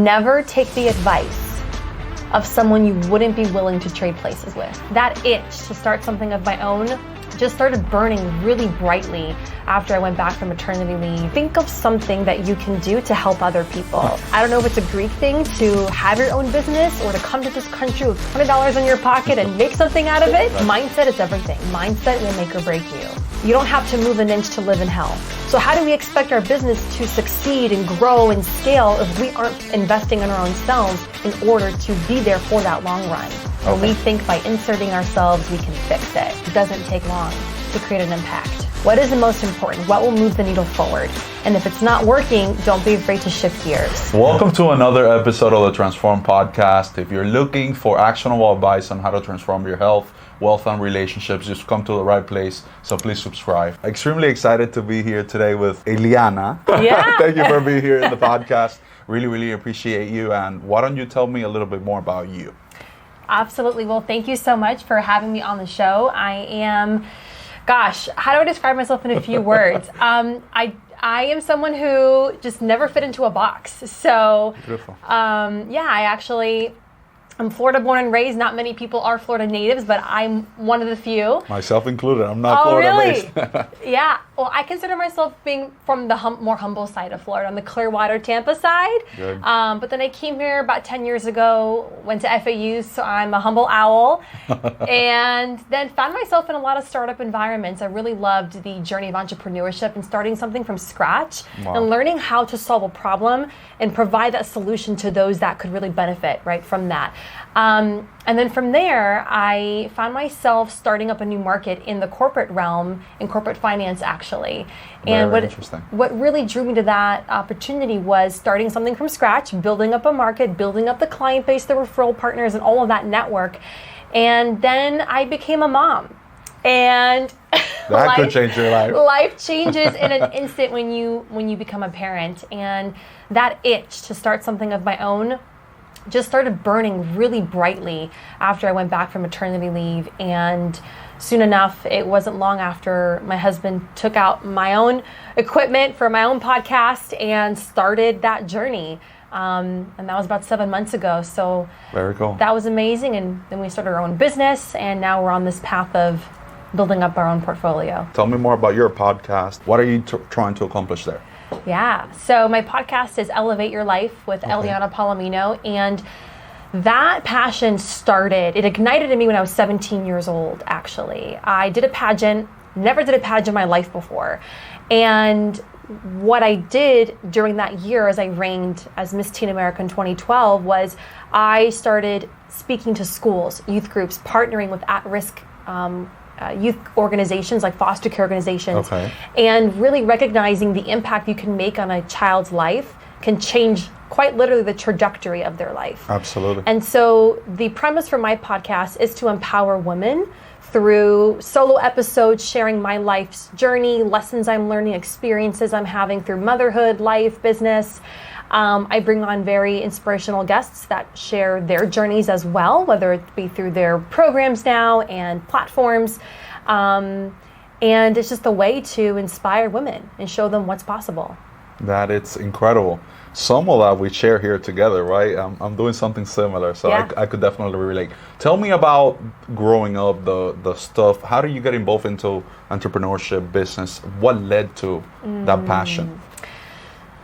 Never take the advice of someone you wouldn't be willing to trade places with. That itch to start something of my own just started burning really brightly after I went back from maternity leave. Think of something that you can do to help other people. I don't know if it's a Greek thing to have your own business or to come to this country with $20 in your pocket and make something out of it. Mindset is everything. Mindset will make or break you. You don't have to move an inch to live in hell. So how do we expect our business to succeed and grow and scale if we aren't investing in our own selves in order to be there for that long run? When we think by inserting ourselves, we can fix it. It doesn't take long to create an impact. What is the most important? What will move the needle forward? And if it's not working, don't be afraid to shift gears. Welcome to another episode of the Transform Podcast. If you're looking for actionable advice on how to transform your health, wealth, and relationships, just come to the right place. So please subscribe. Extremely excited to be here today with Eleana. Yeah. Thank you for being here in the podcast. Really appreciate you. And why don't you tell me a little bit more about you? Absolutely. Well, thank you so much for having me on the show. I am, how do I describe myself in a few words? I am someone who just never fit into a box. So, beautiful. I'm Florida born and raised. Not many people are Florida natives, but I'm one of the few. Myself included. I'm not Florida based. Yeah. Well, I consider myself being from the more humble side of Florida, on the Clearwater, Tampa side. Good. But then I came here about 10 years ago, went to FAU, so I'm a humble owl. And then found myself in a lot of startup environments. I really loved the journey of entrepreneurship and starting something from scratch and learning how to solve a problem and provide that solution to those that could really benefit from that. And then from there, I found myself starting up a new market in the corporate realm, in corporate finance, actually. And what really drew me to that opportunity was starting something from scratch, building up a market, building up the client base, the referral partners, and all of that network. And then I became a mom. And that could change your life. Life changes in an instant when you become a parent. And that itch to start something of my own just started burning really brightly after I went back from maternity leave. And soon enough, it wasn't long after my husband took out my own equipment for my own podcast and started that journey. And that was about 7 months ago. So very cool. That was amazing. And then we started our own business, and now we're on this path of building up our own portfolio. Tell me more about your podcast. What are you trying to accomplish there? Yeah. So my podcast is Elevate Your Life with Eleana Palomino. And that passion it ignited in me when I was 17 years old, actually. I did a pageant, never did a pageant in my life before. And what I did during that year as I reigned as Miss Teen America in 2012 was I started speaking to schools, youth groups, partnering with at-risk youth organizations like foster care organizations, and really recognizing the impact you can make on a child's life can change quite literally the trajectory of their life. Absolutely. And so the premise for my podcast is to empower women through solo episodes, sharing my life's journey, lessons I'm learning, experiences I'm having through motherhood, life, business. I bring on very inspirational guests that share their journeys as well, whether it be through their programs now and platforms. And it's just a way to inspire women and show them what's possible. That it's incredible. Some of that we share here together, right? I'm doing something similar, so I could definitely relate. Tell me about growing up, the stuff. How do you get involved into entrepreneurship, business? What led to that passion?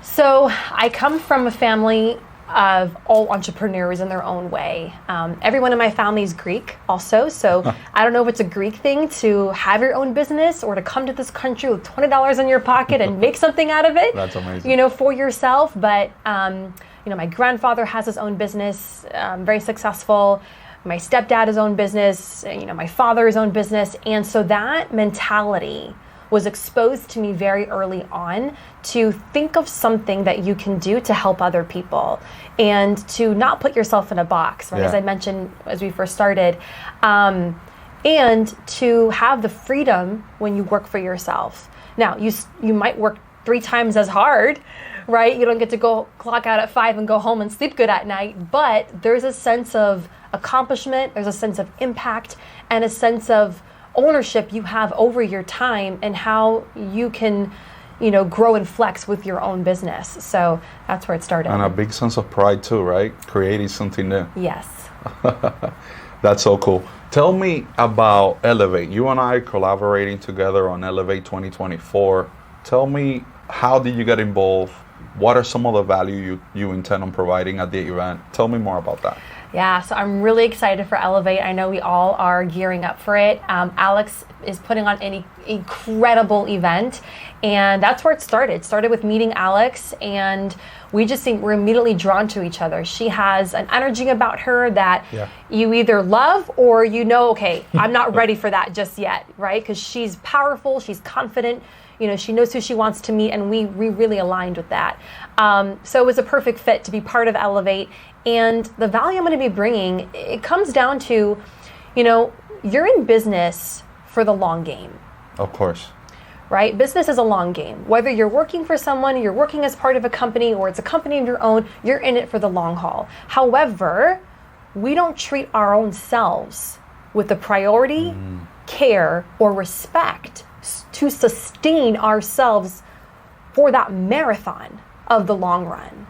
So I come from a family of all entrepreneurs in their own way. Everyone in my family is Greek also, so I don't know if it's a Greek thing to have your own business or to come to this country with $20 in your pocket and make something out of it. That's amazing. For yourself. But my grandfather has his own business, very successful. My stepdad his own business, my father his own business, and so that mentality was exposed to me very early on to think of something that you can do to help other people and to not put yourself in a box, right? As I mentioned as we first started, and to have the freedom when you work for yourself. Now, you might work 3 times as hard, right? You don't get to go clock out at 5 and go home and sleep good at night, but there's a sense of accomplishment, there's a sense of impact, and a sense of ownership you have over your time and how you can grow and flex with your own business. So that's where it started. And a big sense of pride too, right? Creating something new. Yes. That's so cool. Tell me about Elevate. You and I are collaborating together on Elevate 2024. Tell me, how did you get involved? What are some of the value you intend on providing at the event? Tell me more about that. Yeah, so I'm really excited for Elevate. I know we all are gearing up for it. Alex is putting on an incredible event, and that's where it started. It started with meeting Alex, and we just think we're immediately drawn to each other. She has an energy about her that you either love or okay, I'm not ready for that just yet, right? Because she's powerful, she's confident, she knows who she wants to meet, and we really aligned with that. So it was a perfect fit to be part of Elevate. And the value I'm going to be bringing, it comes down to, you're in business for the long game. Of course. Right? Business is a long game. Whether you're working for someone, you're working as part of a company, or it's a company of your own, you're in it for the long haul. However, we don't treat our own selves with the priority, care, or respect to sustain ourselves for that marathon of the long run.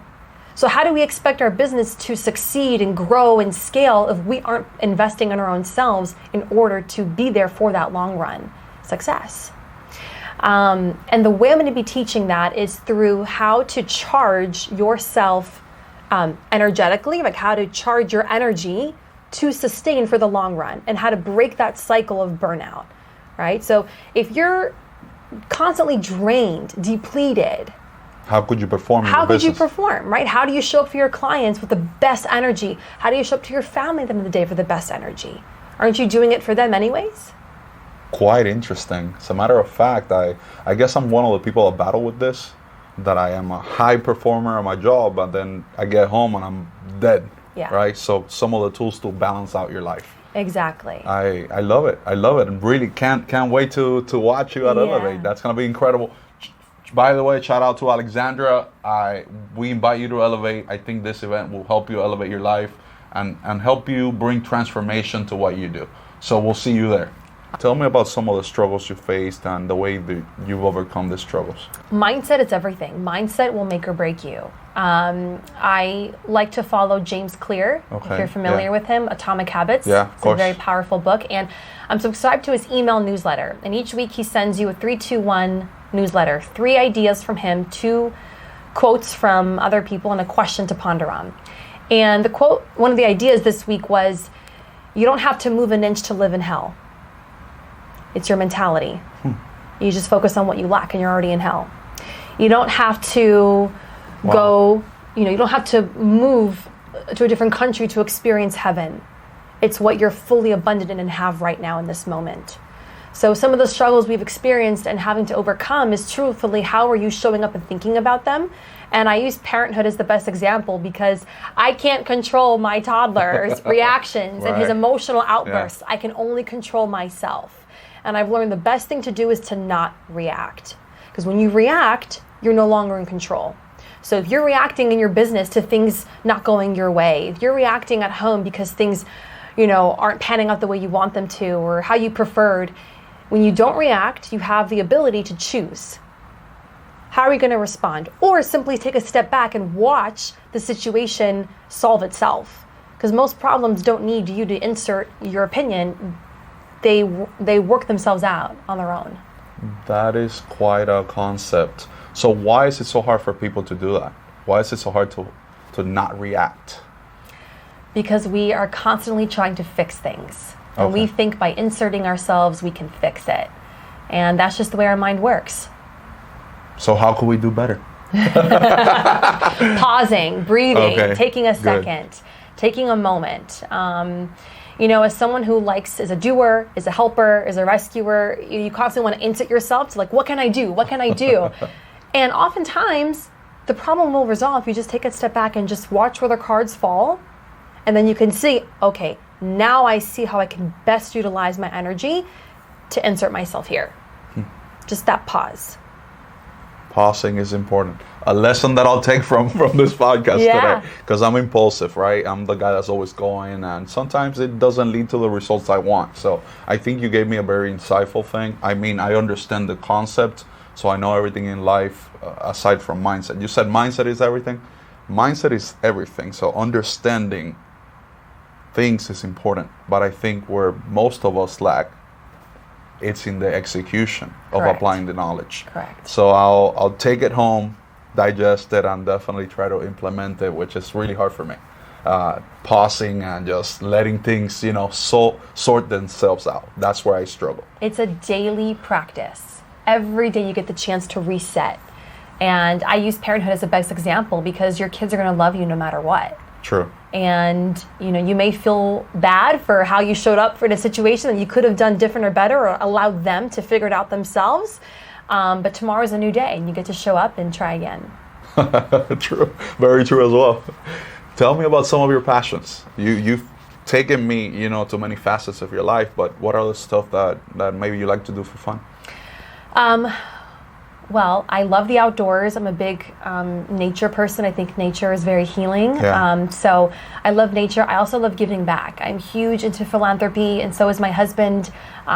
So how do we expect our business to succeed and grow and scale if we aren't investing in our own selves in order to be there for that long run success? And the way I'm going to be teaching that is through how to charge yourself energetically, like how to charge your energy to sustain for the long run, and how to break that cycle of burnout, right? So if you're constantly drained, depleted, how could you perform in your How could you business? perform, right? How do you show up for your clients with the best energy? How do you show up to your family at the end of the day for the best energy? Aren't you doing it for them anyways? Quite interesting. As a matter of fact, I guess I'm one of the people that battle with this, that I am a high performer at my job, but then I get home and I'm dead, right? So some of the tools to balance out your life. Exactly. I love it. I love it, and really can't wait to watch you at Elevate. That's going to be incredible. By the way, shout out to Alexandra. We invite you to Elevate. I think this event will help you elevate your life and help you bring transformation to what you do. So we'll see you there. Tell me about some of the struggles you faced and the way that you've overcome the struggles. Mindset is everything. Mindset will make or break you. I like to follow James Clear, if you're familiar with him, Atomic Habits. Yeah, of course. It's a very powerful book. And I'm subscribed to his email newsletter. And each week he sends you a 3-2-1 newsletter. 3 ideas from him, 2 quotes from other people, and a question to ponder on. And the quote, one of the ideas this week was, you don't have to move an inch to live in hell. It's your mentality. You just focus on what you lack and you're already in hell. You don't have to go, you don't have to move to a different country to experience heaven. It's what you're fully abundant in and have right now in this moment. So some of the struggles we've experienced and having to overcome is truthfully, how are you showing up and thinking about them? And I use parenthood as the best example because I can't control my toddler's reactions and his emotional outbursts. I can only control myself. And I've learned the best thing to do is to not react. Because when you react, you're no longer in control. So if you're reacting in your business to things not going your way, if you're reacting at home because things, aren't panning out the way you want them to or how you preferred, when you don't react, you have the ability to choose. How are you going to respond? Or simply take a step back and watch the situation solve itself. Because most problems don't need you to insert your opinion. They work themselves out on their own. That is quite a concept. So why is it so hard for people to do that? Why is it so hard to not react? Because we are constantly trying to fix things. And we think by inserting ourselves, we can fix it. And that's just the way our mind works. So how can we do better? Pausing, breathing, taking a second, taking a moment. As someone who is a doer, is a helper, is a rescuer, you constantly want to insert yourself to what can I do? What can I do? And oftentimes, the problem will resolve if you just take a step back and just watch where the cards fall. And then you can see, okay, now I see how I can best utilize my energy to insert myself here. Just that pause. Pausing is important. A lesson that I'll take from this podcast today. Because I'm impulsive, right? I'm the guy that's always going, and sometimes it doesn't lead to the results I want. So I think you gave me a very insightful thing. I mean, I understand the concept, So I know everything in life aside from mindset. You said mindset is everything. Mindset is everything. So understanding things is important. But I think where most of us lack, it's in the execution of applying the knowledge. Correct. So I'll take it home, digest it, and definitely try to implement it, which is really hard for me. Pausing and just letting things, sort themselves out. That's where I struggle. It's a daily practice. Every day you get the chance to reset. And I use parenthood as the best example because your kids are going to love you no matter what. True. And you may feel bad for how you showed up for the situation that you could have done different or better, or allowed them to figure it out themselves. But tomorrow's a new day and you get to show up and try again. True. Very true as well. Tell me about some of your passions. You've taken me, to many facets of your life, but what are the stuff that maybe you like to do for fun? Well, I love the outdoors. I'm a big nature person. I think nature is very healing. Yeah. So I love nature. I also love giving back. I'm huge into philanthropy, and so is my husband.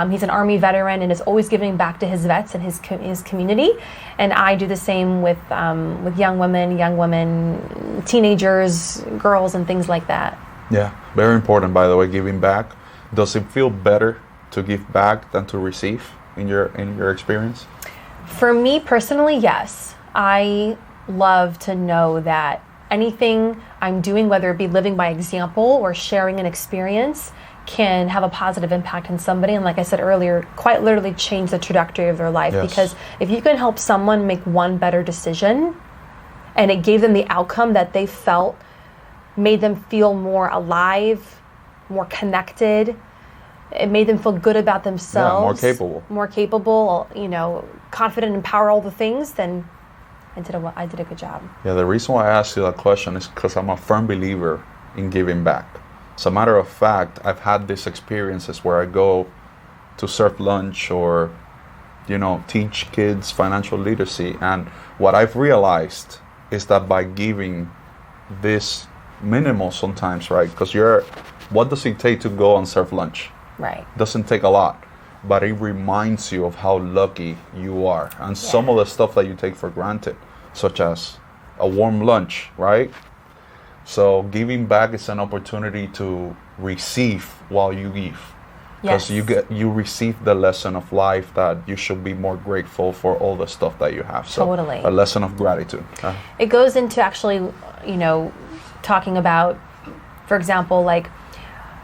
He's an Army veteran and is always giving back to his vets and his community. And I do the same with young women, teenagers, girls, and things like that. Yeah, very important, by the way, giving back. Does it feel better to give back than to receive in your experience? For me personally, yes. I love to know that anything I'm doing, whether it be living by example or sharing an experience, can have a positive impact on somebody. And like I said earlier, quite literally change the trajectory of their life. Yes. Because if you can help someone make one better decision and it gave them the outcome that they felt, made them feel more alive, more connected, it made them feel good about themselves. Yeah, more capable, confident, empower, all the things, then I did a good job. Yeah, the reason why I asked you that question is because I'm a firm believer in giving back. As a matter of fact, I've had these experiences where I go to serve lunch or, teach kids financial literacy. And what I've realized is that by giving this minimal sometimes, right? Because what does it take to go and serve lunch? Right. Doesn't take a lot, but it reminds you of how lucky you are. And some of the stuff that you take for granted, such as a warm lunch, right? So giving back is an opportunity to receive while you give. Because you receive the lesson of life that you should be more grateful for all the stuff that you have. So totally. A lesson of gratitude. It goes into actually, talking about, for example, I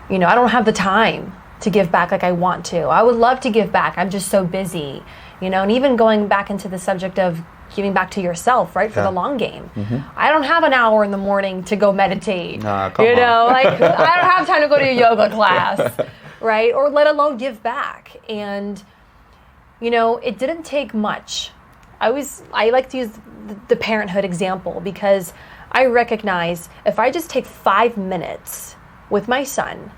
don't have the time to give back like I want to. I would love to give back. I'm just so busy, and even going back into the subject of giving back to yourself, right, for the long game. Mm-hmm. I don't have an hour in the morning to go meditate. Come on. I don't have time to go to a yoga class, right? Or let alone give back. And, it didn't take much. I like to use the parenthood example because I recognize if I just take 5 minutes with my son,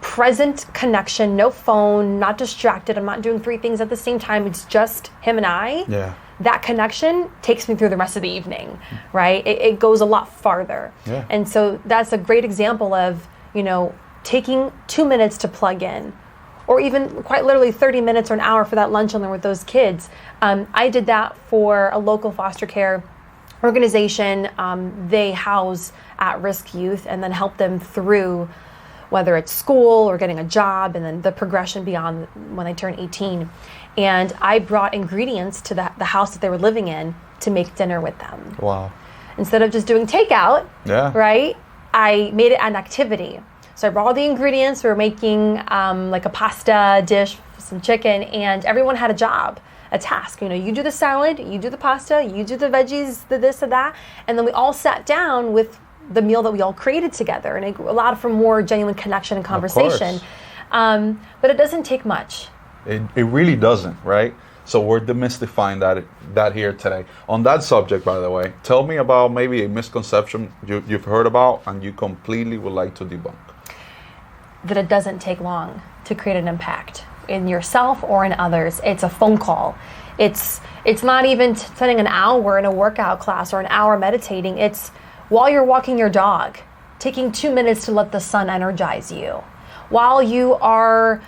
present connection, no phone, not distracted, I'm not doing 3 things at the same time, it's just him and I. Yeah. That connection takes me through the rest of the evening, right? It goes a lot farther. Yeah. And so that's a great example of, taking 2 minutes to plug in, or even quite literally 30 minutes or an hour for that lunch on there with those kids. I did that for a local foster care organization. They house at-risk youth and then help them through whether it's school or getting a job, and then the progression beyond when they turn 18. And I brought ingredients to the house that they were living in to make dinner with them. Wow. Instead of just doing takeout, right, I made it an activity. So I brought all the ingredients. We were making like a pasta dish, some chicken, and everyone had a job, a task. You do the salad, you do the pasta, you do the veggies, the this and that, and then we all sat down with the meal that we all created together, and it allowed for more genuine connection and conversation. But it doesn't take much. It really doesn't, right? So we're demystifying that here today. On that subject, by the way, tell me about maybe a misconception you've heard about and you completely would like to debunk. That it doesn't take long to create an impact in yourself or in others. It's a phone call. It's not even spending an hour in a workout class or an hour meditating. It's while you're walking your dog, taking 2 minutes to let the sun energize you. While you are,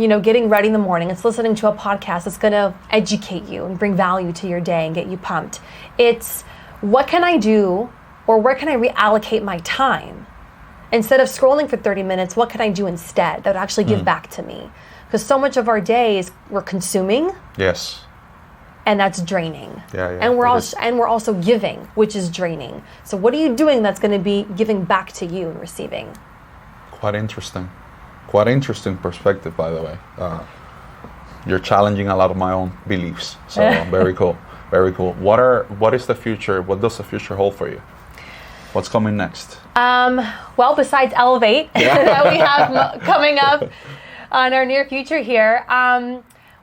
getting ready in the morning. It's listening to a podcast that's going to educate you and bring value to your day and get you pumped. It's what can I do, or where can I reallocate my time? Instead of scrolling for 30 minutes, what can I do instead that would actually give back to me? Because so much of our day is we're consuming. Yes. And that's draining. Yeah. And we're also giving, which is draining. So what are you doing that's going to be giving back to you and receiving? Quite interesting. Quite interesting perspective, by the way. You're challenging a lot of my own beliefs. So very cool. Very cool. What is the future? What does the future hold for you? What's coming next? Well, besides Elevate that we have coming up in our near future here,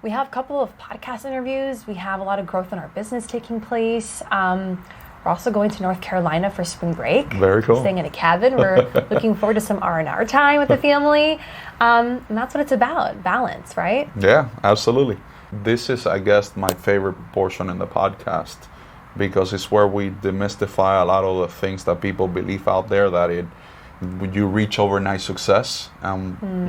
we have a couple of podcast interviews. We have a lot of growth in our business taking place. We're also going to North Carolina for spring break. Very cool. Staying in a cabin. We're looking forward to some R&R time with the family. And that's what it's about, balance, right? Yeah, absolutely. This is, I guess, my favorite portion in the podcast, because it's where we demystify a lot of the things that people believe out there, that you reach overnight success.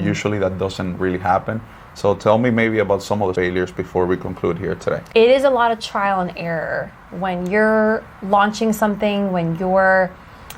Usually that doesn't really happen. So tell me maybe about some of the failures before we conclude here today. It is a lot of trial and error. When you're launching something, when you're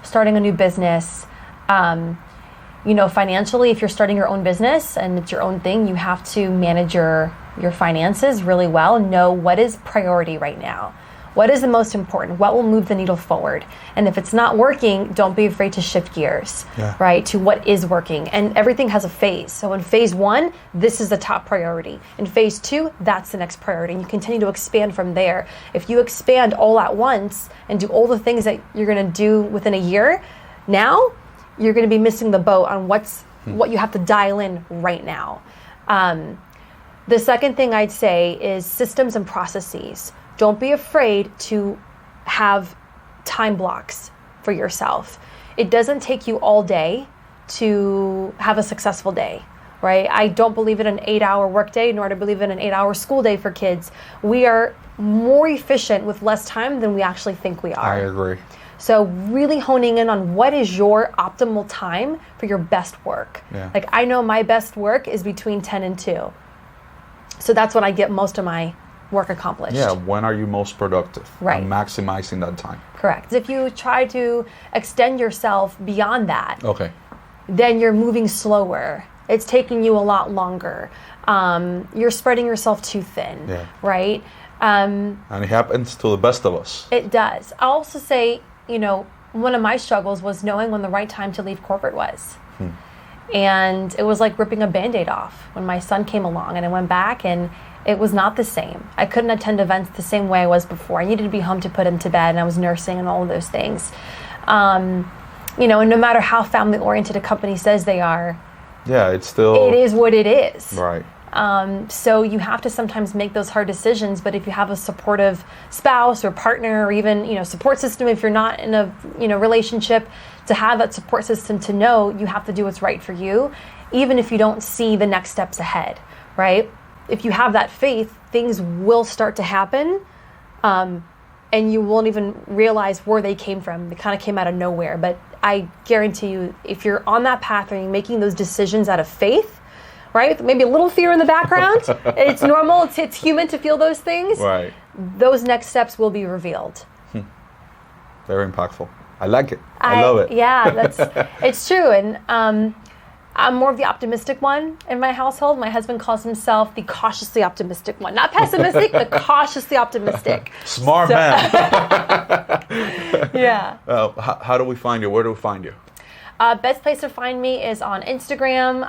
starting a new business, financially, if you're starting your own business and it's your own thing, you have to manage your finances really well and know what is priority right now. What is the most important? What will move the needle forward? And if it's not working, don't be afraid to shift gears, right, to what is working. And everything has a phase. So in phase 1, this is the top priority. In phase 2, that's the next priority. And you continue to expand from there. If you expand all at once and do all the things that you're going to do within a year, now you're going to be missing the boat on what you have to dial in right now. The second thing I'd say is systems and processes. Don't be afraid to have time blocks for yourself. It doesn't take you all day to have a successful day, right? I don't believe in an 8-hour workday, nor do I believe in an 8-hour school day for kids. We are more efficient with less time than we actually think we are. I agree. So really honing in on what is your optimal time for your best work. Yeah. Like I know my best work is between 10 and 2. So that's when I get most of my work accomplished. Yeah, when are you most productive? Right. And maximizing that time. Correct. If you try to extend yourself beyond that, then you're moving slower. It's taking you a lot longer. You're spreading yourself too thin, right? And it happens to the best of us. It does. I'll also say, one of my struggles was knowing when the right time to leave corporate was. And it was like ripping a Band-Aid off when my son came along, and I went back and it was not the same. I couldn't attend events the same way I was before. I needed to be home to put him to bed, and I was nursing and all of those things. And no matter how family-oriented a company says they are, it is what it is. Right. So you have to sometimes make those hard decisions, but if you have a supportive spouse or partner, or even, support system, if you're not in a, relationship, to have that support system to know you have to do what's right for you, even if you don't see the next steps ahead, right? If you have that faith, things will start to happen, and you won't even realize where they came from. They kind of came out of nowhere. But I guarantee you, if you're on that path and you're making those decisions out of faith, right? Maybe a little fear in the background. It's normal. It's human to feel those things. Right. Those next steps will be revealed. Very impactful. I like it. I love it. Yeah, it's true. And I'm more of the optimistic one in my household. My husband calls himself the cautiously optimistic one. Not pessimistic, but cautiously optimistic. Smart man. Yeah. How do we find you? Where do we find you? Best place to find me is on Instagram.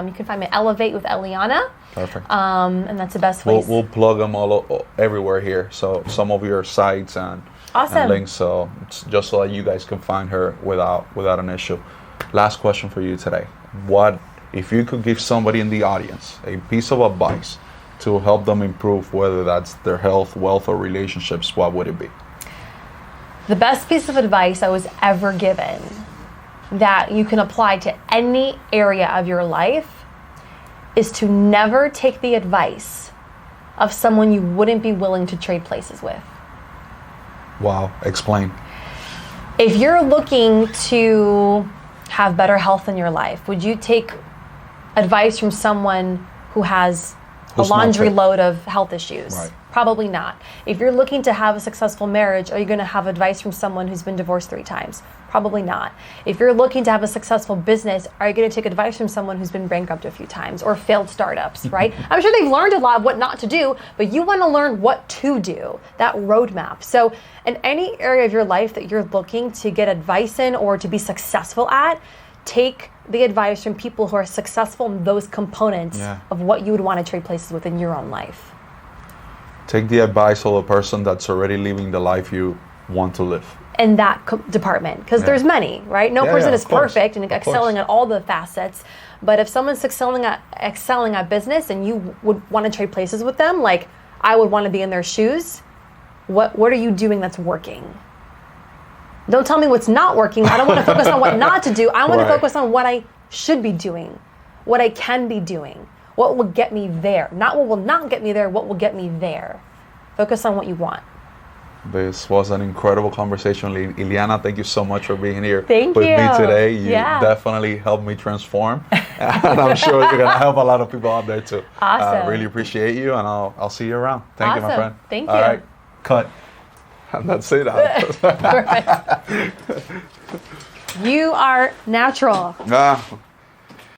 You can find me at Elevate with Eleana. Perfect. And that's the best place. We'll plug them all everywhere here. So some of your sites and links. So it's just so that you guys can find her without an issue. Last question for you today. What if you could give somebody in the audience a piece of advice to help them improve, whether that's their health, wealth, or relationships, what would it be? The best piece of advice I was ever given that you can apply to any area of your life is to never take the advice of someone you wouldn't be willing to trade places with. Wow, explain. If you're looking to have better health in your life, would you take advice from someone who has a Who's not laundry fit. load of health issues? Right. Probably not. If you're looking to have a successful marriage, are you going to have advice from someone who's been divorced 3 times? Probably not. If you're looking to have a successful business, are you going to take advice from someone who's been bankrupt a few times or failed startups, right? I'm sure they've learned a lot of what not to do, but you want to learn what to do, that roadmap. So in any area of your life that you're looking to get advice in or to be successful at, take the advice from people who are successful in those components of what you would want to trade places with in your own life. Take the advice of a person that's already living the life you want to live. In that department, because there's many, right? No person is perfect and excelling at all the facets. But if someone's excelling at business and you would want to trade places with them, like I would want to be in their shoes, what are you doing that's working? Don't tell me what's not working. I don't want to focus on what not to do. I want to focus on what I should be doing, what I can be doing, what will get me there. Not what will not get me there, what will get me there. Focus on what you want. This was an incredible conversation. Eleana, thank you so much for being here with me today. You definitely helped me transform. And I'm sure you're going to help a lot of people out there too. Awesome. Really appreciate you, and I'll see you around. Thank you, my friend. Thank you. All right, cut. And that's it. Perfect. You are natural.